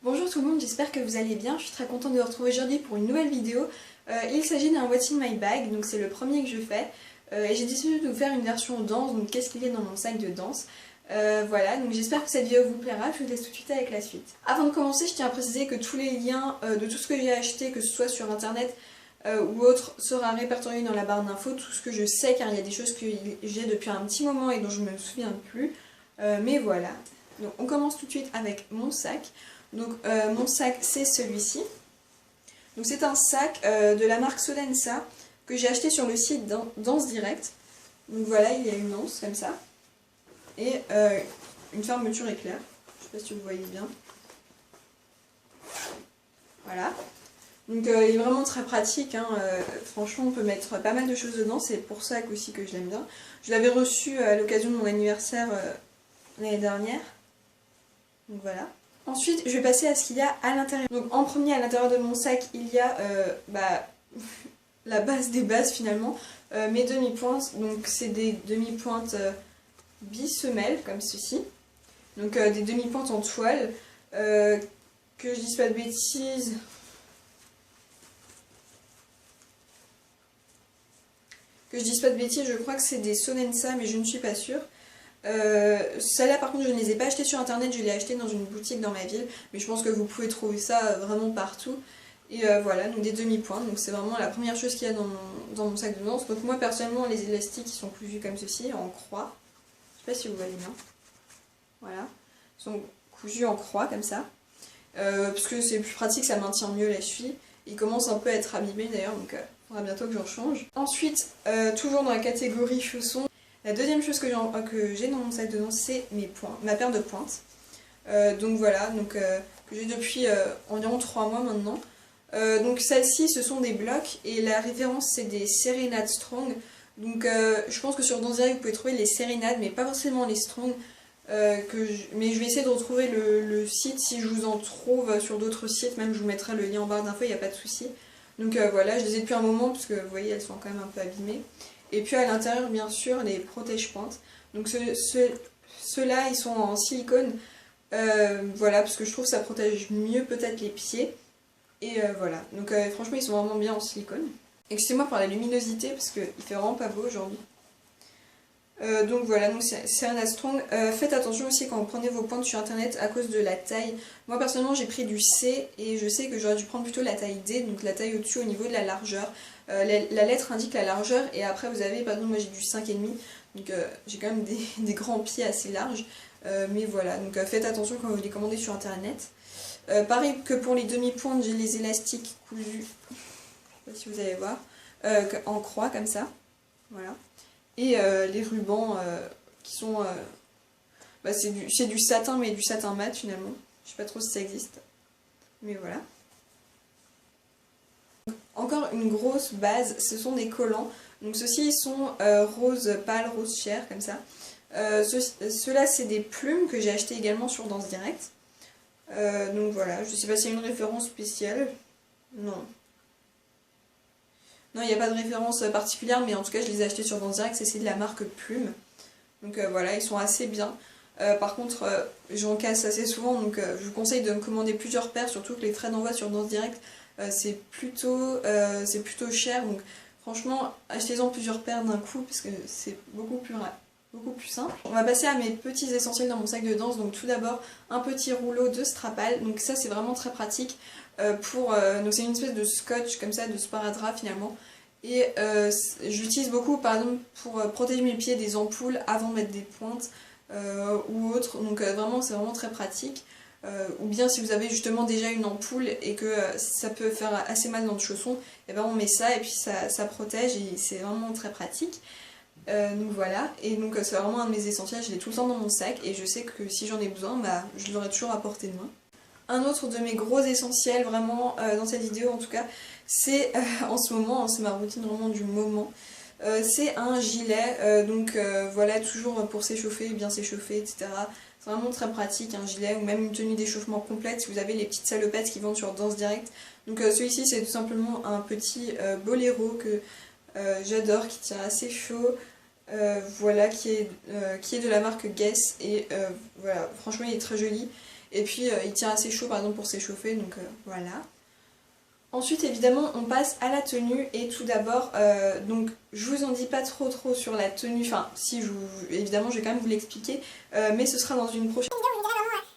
Bonjour tout le monde, j'espère que vous allez bien. Je suis très contente de vous retrouver aujourd'hui pour une nouvelle vidéo. Il s'agit d'un What's in my bag, donc c'est le premier que je fais. Et j'ai décidé de vous faire une version danse, donc qu'est-ce qu'il y a dans mon sac de danse. Voilà, donc j'espère que cette vidéo vous plaira, je vous laisse tout de suite avec la suite. Avant de commencer, je tiens à préciser que tous les liens de tout ce que j'ai acheté, que ce soit sur internet ou autre, sera répertorié dans la barre d'infos, tout ce que je sais, car il y a des choses que j'ai depuis un petit moment et dont je ne me souviens plus. Mais voilà, donc on commence tout de suite avec mon sac. Donc mon sac c'est celui-ci. Donc c'est un sac de la marque Solensa que j'ai acheté sur le site Danse Direct. Donc voilà, il y a une anse comme ça. Et une fermeture éclair. Je sais pas si vous voyez bien. Voilà. Donc il est vraiment très pratique, hein. Franchement on peut mettre pas mal de choses dedans, c'est pour ça aussi que je l'aime bien. Je l'avais reçu à l'occasion de mon anniversaire l'année dernière. Donc voilà. Ensuite, je vais passer à ce qu'il y a à l'intérieur. Donc en premier, à l'intérieur de mon sac, il y a la base des bases finalement, mes demi-pointes. Donc c'est des demi-pointes bisemelles comme ceci. Donc des demi-pointes en toile. Que je dise pas de bêtises. Je crois que c'est des Sonensa, mais je ne suis pas sûre. Celle-là par contre je ne les ai pas achetées sur internet, je l'ai acheté dans une boutique dans ma ville, mais je pense que vous pouvez trouver ça vraiment partout. Et voilà, donc des demi-pointes, donc c'est vraiment la première chose qu'il y a dans mon sac de danse. Donc moi personnellement les élastiques ils sont cousus comme ceci, en croix, je sais pas si vous voyez bien, voilà, ils sont cousus en croix comme ça, parce que c'est plus pratique, ça maintient mieux la cheville. Ils commencent un peu à être abîmés d'ailleurs, donc il faudra bientôt que j'en change. Ensuite, toujours dans la catégorie chaussons, la deuxième chose que j'ai dans mon sac de danse, c'est ma paire de pointes. Donc voilà, que j'ai depuis environ 3 mois maintenant. Donc celles-ci, ce sont des blocs et la référence, c'est des Serenade Strong. Donc je pense que sur Danse Direct, vous pouvez trouver les Serenade, mais pas forcément les Strong. Mais je vais essayer de retrouver le site si je vous en trouve sur d'autres sites. Même je vous mettrai le lien en barre d'infos, il n'y a pas de souci. Donc voilà, je les ai depuis un moment parce que vous voyez, elles sont quand même un peu abîmées. Et puis à l'intérieur, bien sûr, les protège-pointes. Donc ceux-là, ils sont en silicone. Voilà, parce que je trouve que ça protège mieux peut-être les pieds. Et voilà, donc franchement, ils sont vraiment bien en silicone. Excusez-moi pour la luminosité, parce qu'il fait vraiment pas beau aujourd'hui. Donc voilà, donc c'est un Strong. Faites attention aussi quand vous prenez vos pointes sur internet à cause de la taille. Moi personnellement j'ai pris du C et je sais que j'aurais dû prendre plutôt la taille D, donc la taille au-dessus au niveau de la largeur. La lettre indique la largeur et après vous avez, par exemple moi j'ai du 5,5, donc j'ai quand même des grands pieds assez larges. Mais voilà, donc faites attention quand vous les commandez sur internet. Pareil que pour les demi-pointes, j'ai les élastiques cousus, je sais pas si vous allez voir, en croix comme ça, voilà. Et les rubans qui sont... c'est du satin, mais du satin mat finalement. Je sais pas trop si ça existe. Mais voilà. Encore une grosse base, ce sont des collants. Donc ceux-ci sont rose pâle, rose chair, comme ça. Ceux-là, c'est des plumes que j'ai acheté également sur Danse Direct. Donc voilà, je sais pas s'il y a une référence spéciale. Non. Non, il n'y a pas de référence particulière, mais en tout cas, je les ai achetés sur Danse Direct, c'est de la marque Plume. Donc voilà, ils sont assez bien. Par contre, j'en casse assez souvent, donc je vous conseille de me commander plusieurs paires, surtout que les frais d'envoi sur Danse Direct, c'est plutôt cher. Donc franchement, achetez-en plusieurs paires d'un coup, parce que c'est beaucoup plus simple. On va passer à mes petits essentiels dans mon sac de danse. Donc tout d'abord, un petit rouleau de Strapal. Donc ça, c'est vraiment très pratique. Donc c'est une espèce de scotch comme ça, de sparadrap finalement. Et j'utilise beaucoup par exemple pour protéger mes pieds des ampoules avant de mettre des pointes ou autre. Donc vraiment c'est vraiment très pratique. Ou bien si vous avez justement déjà une ampoule et que ça peut faire assez mal dans le chausson, et ben on met ça et puis ça protège et c'est vraiment très pratique. Donc voilà, et donc c'est vraiment un de mes essentiels, je l'ai tout le temps dans mon sac et je sais que si j'en ai besoin, je l'aurai toujours à portée de main. Un autre de mes gros essentiels vraiment dans cette vidéo en tout cas, c'est en ce moment, c'est ma routine vraiment du moment, c'est un gilet, voilà, toujours pour s'échauffer, bien s'échauffer, etc. C'est vraiment très pratique un gilet ou même une tenue d'échauffement complète si vous avez les petites salopettes qui vendent sur Danse Direct. Donc celui-ci c'est tout simplement un petit boléro que j'adore, qui tient assez chaud. Voilà, qui est de la marque Guess et voilà, franchement il est très joli Et puis il tient assez chaud par exemple pour s'échauffer, donc voilà. Ensuite évidemment on passe à la tenue et tout d'abord, donc je vous en dis pas trop sur la tenue, enfin si évidemment je vais quand même vous l'expliquer, mais ce sera dans une prochaine vidéo,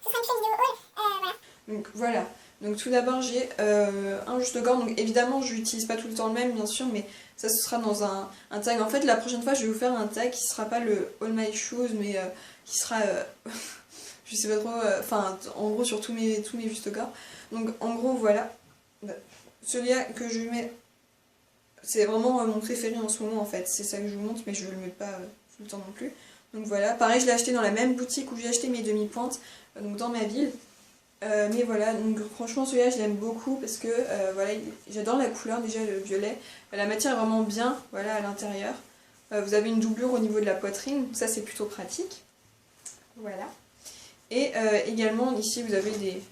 ce sera une prochaine vidéo haul, voilà. Donc voilà, donc tout d'abord j'ai un juste-gorge, donc évidemment je l'utilise pas tout le temps le même bien sûr, mais ça ce sera dans un tag. En fait la prochaine fois je vais vous faire un tag qui sera pas le All My Shoes, mais qui sera, je sais pas trop, enfin en gros sur tous mes juste-gorge. Donc en gros voilà. Celui-là que je mets, c'est vraiment mon préféré en ce moment en fait, c'est ça que je vous montre, mais je ne le mets pas tout le temps non plus. Donc voilà, pareil je l'ai acheté dans la même boutique où j'ai acheté mes demi-pointes, donc dans ma ville. Mais voilà, donc franchement celui-là je l'aime beaucoup parce que voilà, j'adore la couleur, déjà le violet. La matière est vraiment bien, voilà, à l'intérieur. Vous avez une doublure au niveau de la poitrine, ça c'est plutôt pratique. Voilà. Et également ici vous avez des...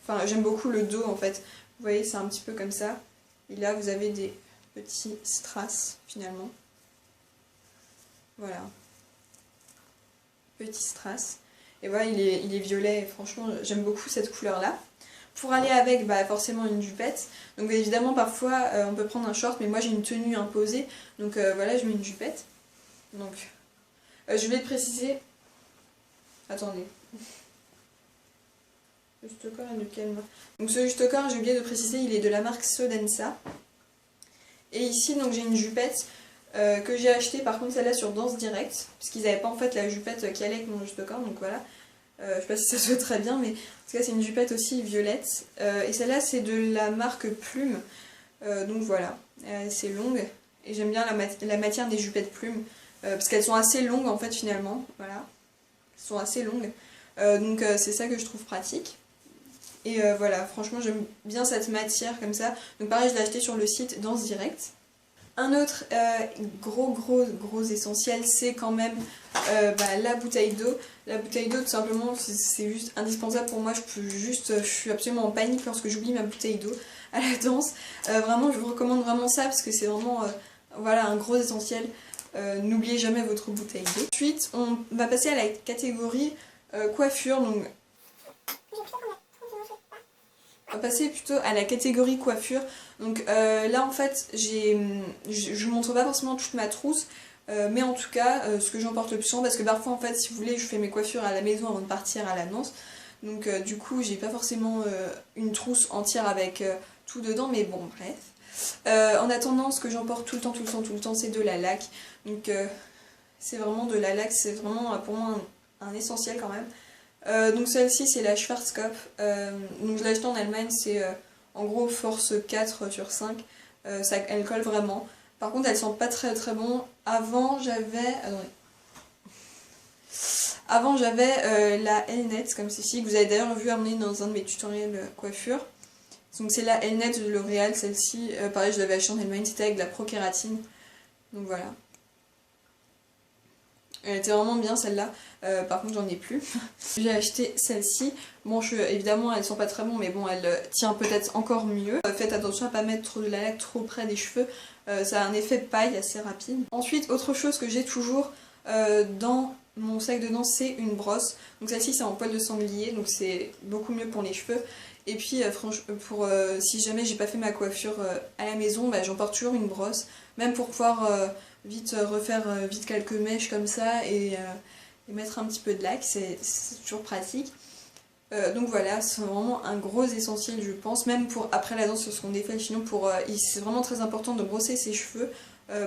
Enfin j'aime beaucoup le dos en fait. Vous voyez, c'est un petit peu comme ça. Et là, vous avez des petits strass, finalement. Voilà. Petit strass. Et voilà, il est violet. Et franchement, j'aime beaucoup cette couleur-là. Pour aller avec, bah, forcément une jupette. Donc évidemment, parfois, on peut prendre un short, mais moi, j'ai une tenue imposée. Donc voilà, je mets une jupette. Donc, je vais préciser... Attendez. Le juste-corps est de quelle marque? Donc ce juste-corps, j'ai oublié de préciser, il est de la marque Sodensa. Et ici, donc j'ai une jupette que j'ai achetée, par contre celle-là sur Danse Direct, puisqu'ils n'avaient pas en fait la jupette qui allait avec mon juste-corps, donc voilà. Je sais pas si ça se voit très bien, mais en tout cas c'est une jupette aussi violette. Et celle-là c'est de la marque Plume, donc voilà, c'est longue. Et j'aime bien la matière des jupettes Plume, parce qu'elles sont assez longues en fait finalement, voilà. Elles sont assez longues, donc c'est ça que je trouve pratique. Et voilà, franchement j'aime bien cette matière comme ça. Donc pareil, je l'ai acheté sur le site Danse Direct. Un autre gros essentiel, c'est quand même la bouteille d'eau. La bouteille d'eau, tout simplement, c'est juste indispensable pour moi. Je suis absolument en panique lorsque j'oublie ma bouteille d'eau à la danse. Vraiment, je vous recommande vraiment ça parce que c'est vraiment voilà, un gros essentiel. N'oubliez jamais votre bouteille d'eau. Ensuite, on va passer à la catégorie coiffure. Donc, on va passer plutôt à la catégorie coiffure. Donc là en fait je vous montre pas forcément toute ma trousse, mais en tout cas ce que j'emporte le plus souvent, parce que parfois en fait si vous voulez je fais mes coiffures à la maison avant de partir à la danse. Donc du coup j'ai pas forcément une trousse entière avec tout dedans, mais bon bref. En attendant, ce que j'emporte tout le temps c'est de la laque. Donc c'est vraiment de la laque, c'est vraiment pour moi un essentiel quand même. Donc celle-ci c'est la Schwarzkopf, donc je l'ai achetée en Allemagne, c'est en gros force 4 sur 5, elle colle vraiment. Par contre elle sent pas très bon. Avant j'avais la Elnet comme ceci, que vous avez d'ailleurs vu amener dans un de mes tutoriels coiffure. Donc c'est la Elnet de L'Oréal, celle-ci, pareil je l'avais achetée en Allemagne, c'était avec de la pro-kératine. Donc voilà. Elle était vraiment bien celle-là, par contre j'en ai plus. J'ai acheté celle-ci, bon évidemment elle sent pas très bon, mais bon elle tient peut-être encore mieux. Faites attention à pas mettre de la laque trop près des cheveux, ça a un effet paille assez rapide. Ensuite, autre chose que j'ai toujours dans mon sac de danse, c'est une brosse. Donc celle-ci c'est en poil de sanglier, donc c'est beaucoup mieux pour les cheveux. Et puis franchement, si jamais j'ai pas fait ma coiffure à la maison, bah, j'emporte toujours une brosse, même pour pouvoir vite refaire vite quelques mèches comme ça et mettre un petit peu de laque, c'est toujours pratique. Donc voilà, c'est vraiment un gros essentiel je pense, même pour après la danse ce qu'on défait le chignon, c'est vraiment très important de brosser ses cheveux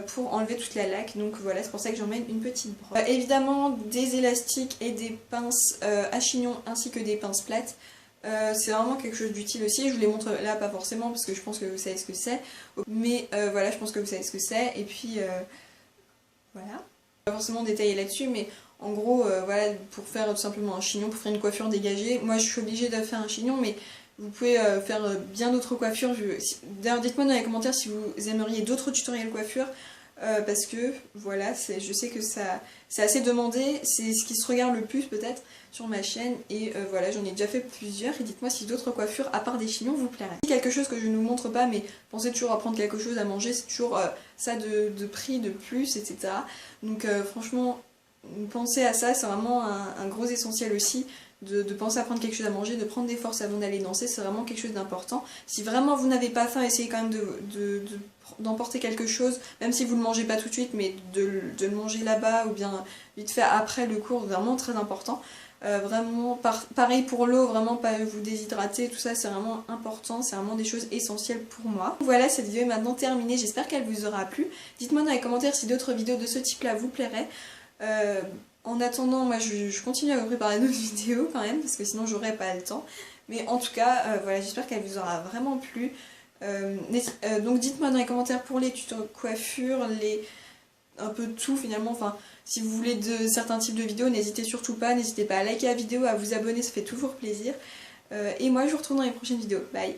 pour enlever toute la laque, donc voilà, c'est pour ça que j'emmène une petite brosse. Évidemment des élastiques et des pinces à chignon ainsi que des pinces plates. C'est vraiment quelque chose d'utile aussi, je vous les montre là pas forcément parce que je pense que vous savez ce que c'est, mais voilà, je pense que vous savez ce que c'est, et puis voilà. Pas forcément détailler là-dessus, mais en gros, voilà, pour faire tout simplement un chignon, pour faire une coiffure dégagée, moi je suis obligée de faire un chignon, mais vous pouvez faire bien d'autres coiffures. D'ailleurs, dites-moi dans les commentaires si vous aimeriez d'autres tutoriels coiffure, parce que voilà, je sais que c'est assez demandé, c'est ce qui se regarde le plus peut-être sur ma chaîne, et voilà, j'en ai déjà fait plusieurs, et dites-moi si d'autres coiffures à part des chignons vous plairaient. Quelque chose que je ne vous montre pas, mais pensez toujours à prendre quelque chose à manger, c'est toujours ça de prix de plus, etc. Donc franchement, pensez à ça, c'est vraiment un gros essentiel aussi. de penser à prendre quelque chose à manger, de prendre des forces avant d'aller danser, c'est vraiment quelque chose d'important. Si vraiment vous n'avez pas faim, essayez quand même d'emporter quelque chose, même si vous ne le mangez pas tout de suite, mais de le manger là-bas ou bien vite fait après le cours, vraiment très important. Vraiment, pareil pour l'eau, vraiment pas vous déshydrater, tout ça c'est vraiment important, c'est vraiment des choses essentielles pour moi. Voilà, cette vidéo est maintenant terminée, j'espère qu'elle vous aura plu. Dites-moi dans les commentaires si d'autres vidéos de ce type là vous plairaient. En attendant, moi je continue à vous préparer d'autres vidéos quand même, parce que sinon j'aurais pas le temps. Mais en tout cas, voilà, j'espère qu'elle vous aura vraiment plu. Donc dites-moi dans les commentaires pour les tutos de coiffure, un peu tout finalement, enfin si vous voulez de certains types de vidéos, n'hésitez surtout pas, n'hésitez pas à liker la vidéo, à vous abonner, ça fait toujours plaisir. Et moi je vous retrouve dans les prochaines vidéos. Bye!